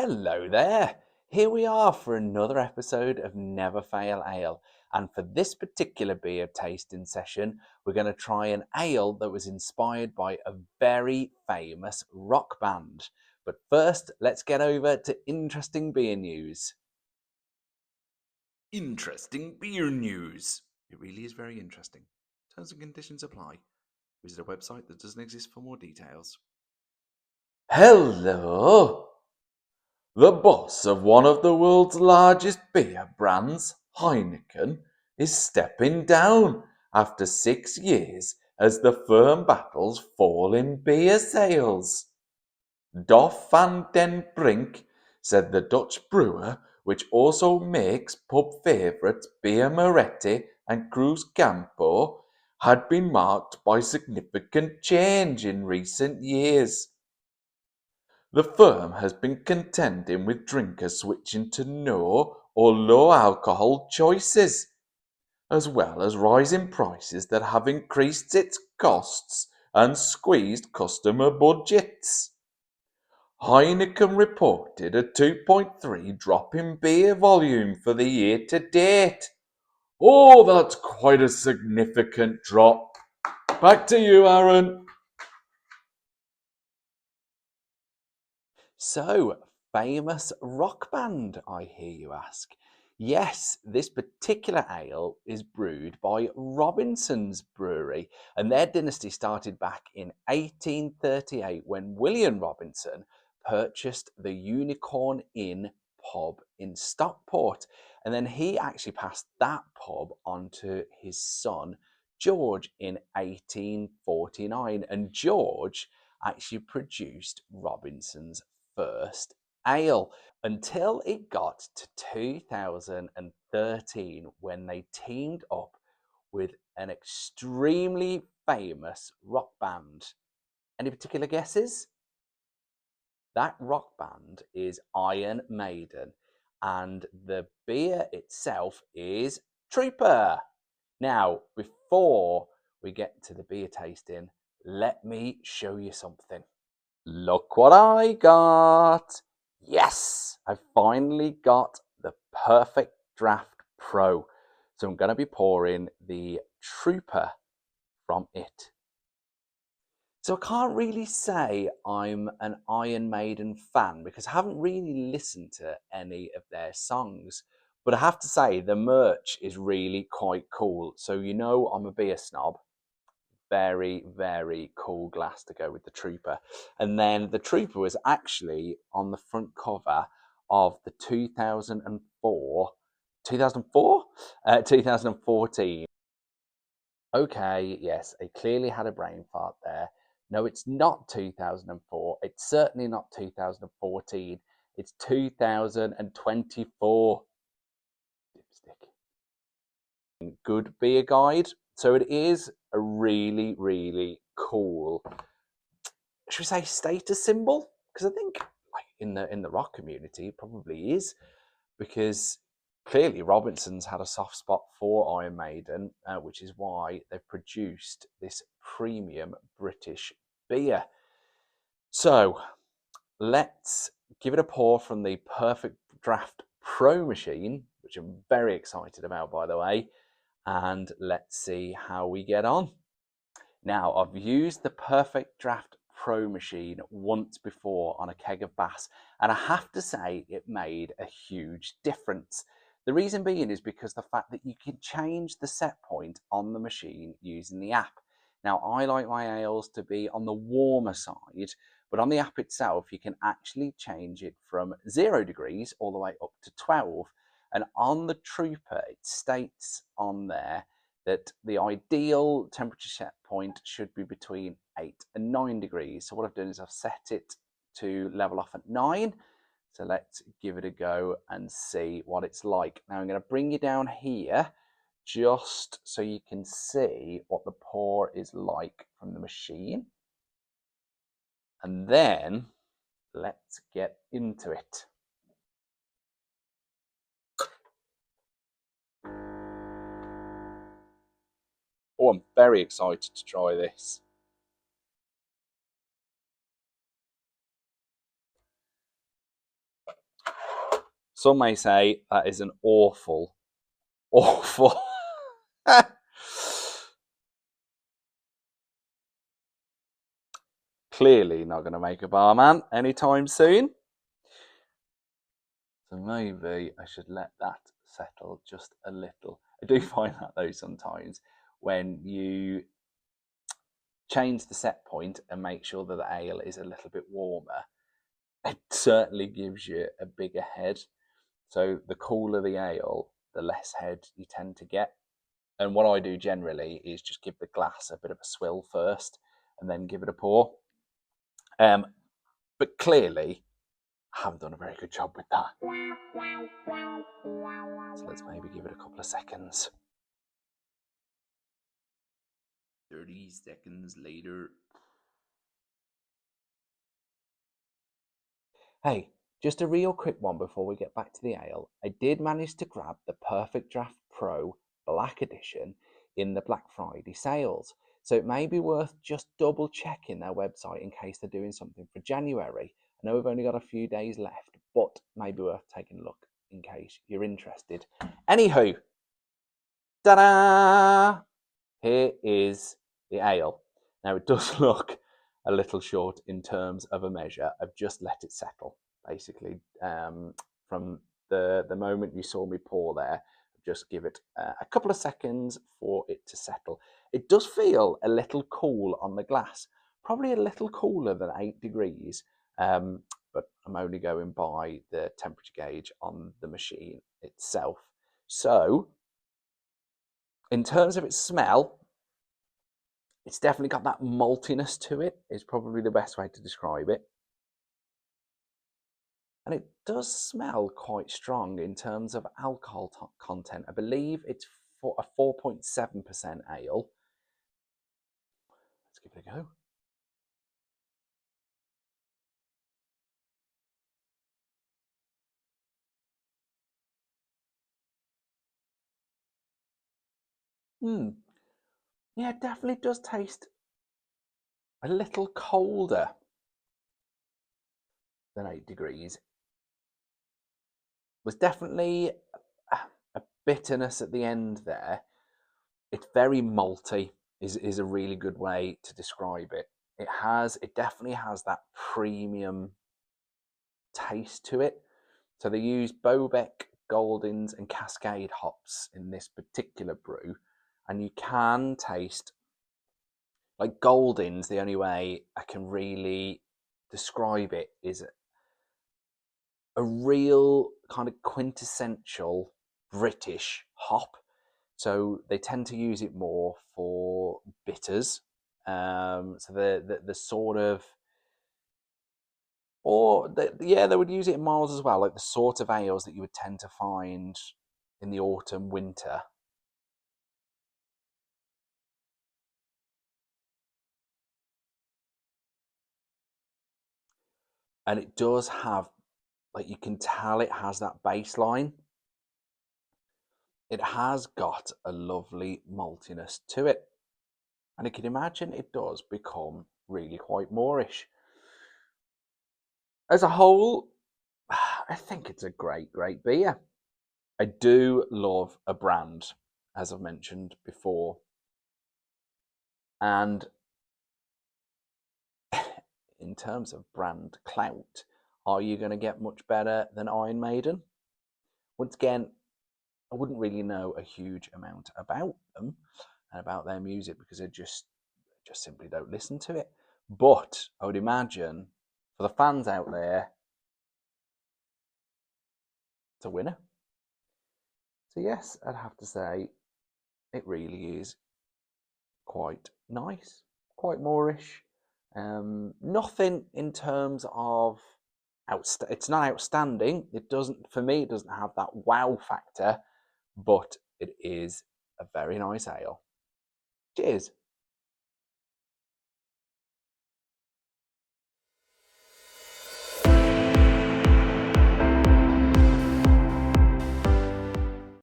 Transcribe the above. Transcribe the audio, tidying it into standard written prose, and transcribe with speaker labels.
Speaker 1: Hello there. Here we are for another episode of Never Fail Ale. And for this particular beer tasting session, we're going to try an ale that was inspired by a very famous rock band. But first, let's get over to interesting beer news. Interesting beer news. It really is very interesting. Terms and conditions apply. Visit a website that doesn't exist for more details. Hello! The boss of one of the world's largest beer brands, Heineken, is stepping down after 6 years as the firm battles falling beer sales. Dolf van den Brink said the Dutch brewer, which also makes pub favourites Beer Moretti and Cruz Campo, had been marked by significant change in recent years. The firm has been contending with drinkers switching to no or low alcohol choices, as well as rising prices that have increased its costs and squeezed customer budgets. Heineken reported a 2.3 drop in beer volume for the year to date. Oh, that's quite a significant drop. Back to you, Aaron. So, famous rock band, I hear you ask. Yes, this particular ale is brewed by Robinson's Brewery, and their dynasty started back in 1838 when William Robinson purchased the Unicorn Inn pub in Stockport. And then he actually passed that pub on to his son, George, in 1849. And George actually produced Robinson's first ale until it got to 2013 when they teamed up with an extremely famous rock band. Any particular guesses? That rock band is Iron Maiden, and the beer itself is Trooper. Now, before we get to the beer tasting, let me show you something. Look what I got! Yes! I finally got the Perfect Draft Pro. So I'm going to be pouring the Trooper from it. So I can't really say I'm an Iron Maiden fan because I haven't really listened to any of their songs. But I have to say the merch is really quite cool. So you know I'm a beer snob. Very, very cool glass to go with the Trooper. And then the Trooper was actually on the front cover of the 2014. Okay, yes, I clearly had a brain fart there. No, it's not 2004. It's certainly not 2014. It's 2024. Dipstick. Good beer guide. So it is a really, really cool, should we say, status symbol? Because I think like in the rock community it probably is, because clearly Robinson's had a soft spot for Iron Maiden, which is why they've produced this premium British beer. So let's give it a pour from the Perfect Draft Pro machine, which I'm very excited about, by the way, and let's see how we get on. Now, I've used the Perfect Draft Pro machine once before on a keg of Bass, and I have to say it made a huge difference. The reason being is because the fact that you can change the set point on the machine using the app. Now, I like my ales to be on the warmer side, but on the app itself, you can actually change it from 0 degrees all the way up to 12. And on the Trooper, it states on there that the ideal temperature set point should be between 8 and 9 degrees. So what I've done is I've set it to level off at 9. So let's give it a go and see what it's like. Now I'm going to bring you down here just so you can see what the pour is like from the machine. And then let's get into it. Oh, I'm very excited to try this. Some may say that is an awful, awful. Clearly not going to make a barman anytime soon. So maybe I should let that settle just a little. I do find that though sometimes when you change the set point and make sure that the ale is a little bit warmer, it certainly gives you a bigger head. So the cooler the ale, the less head you tend to get. And what I do generally is just give the glass a bit of a swill first and then give it a pour. But clearly, I haven't done a very good job with that. So let's maybe give it a couple of seconds. 30 seconds later. Hey, just a real quick one before we get back to the ale. I did manage to grab the Perfect Draft Pro Black Edition in the Black Friday sales. So it may be worth just double checking their website in case they're doing something for January. I know we've only got a few days left, but maybe worth taking a look in case you're interested. Anywho, ta-da! Here is the ale. Now it does look a little short in terms of a measure. I've just let it settle, basically, from the moment you saw me pour there. Just give it a couple of seconds for it to settle. It does feel a little cool on the glass, probably a little cooler than 8 degrees, but I'm only going by the temperature gauge on the machine itself. So, in terms of its smell, it's definitely got that maltiness to it, is probably the best way to describe it. And it does smell quite strong in terms of alcohol content. I believe it's for a 4.7% ale. Let's give it a go. Yeah, it definitely does taste a little colder than 8 degrees. There's definitely a bitterness at the end there. It's very malty, is a really good way to describe it. It definitely has that premium taste to it. So they use Bobek, Goldings, and Cascade hops in this particular brew, and you can taste like Goldings. The only way I can really describe it is a real kind of quintessential British hop. So they tend to use it more for bitters. So the sort of, they would use it in miles as well, like the sort of ales that you would tend to find in the autumn, winter. And it does have, like, you can tell it has that baseline. It has got a lovely maltiness to it. And I can imagine it does become really quite moreish. As a whole, I think it's a great, great beer. I do love a brand, as I've mentioned before. And in terms of brand clout, are you going to get much better than Iron Maiden? Once again, I wouldn't really know a huge amount about them and about their music because I just simply don't listen to it. But I would imagine for the fans out there, it's a winner. So yes, I'd have to say it really is quite nice, quite moreish. Nothing in terms of it's not outstanding. It doesn't, for me, it doesn't have that wow factor, but it is a very nice ale. Cheers.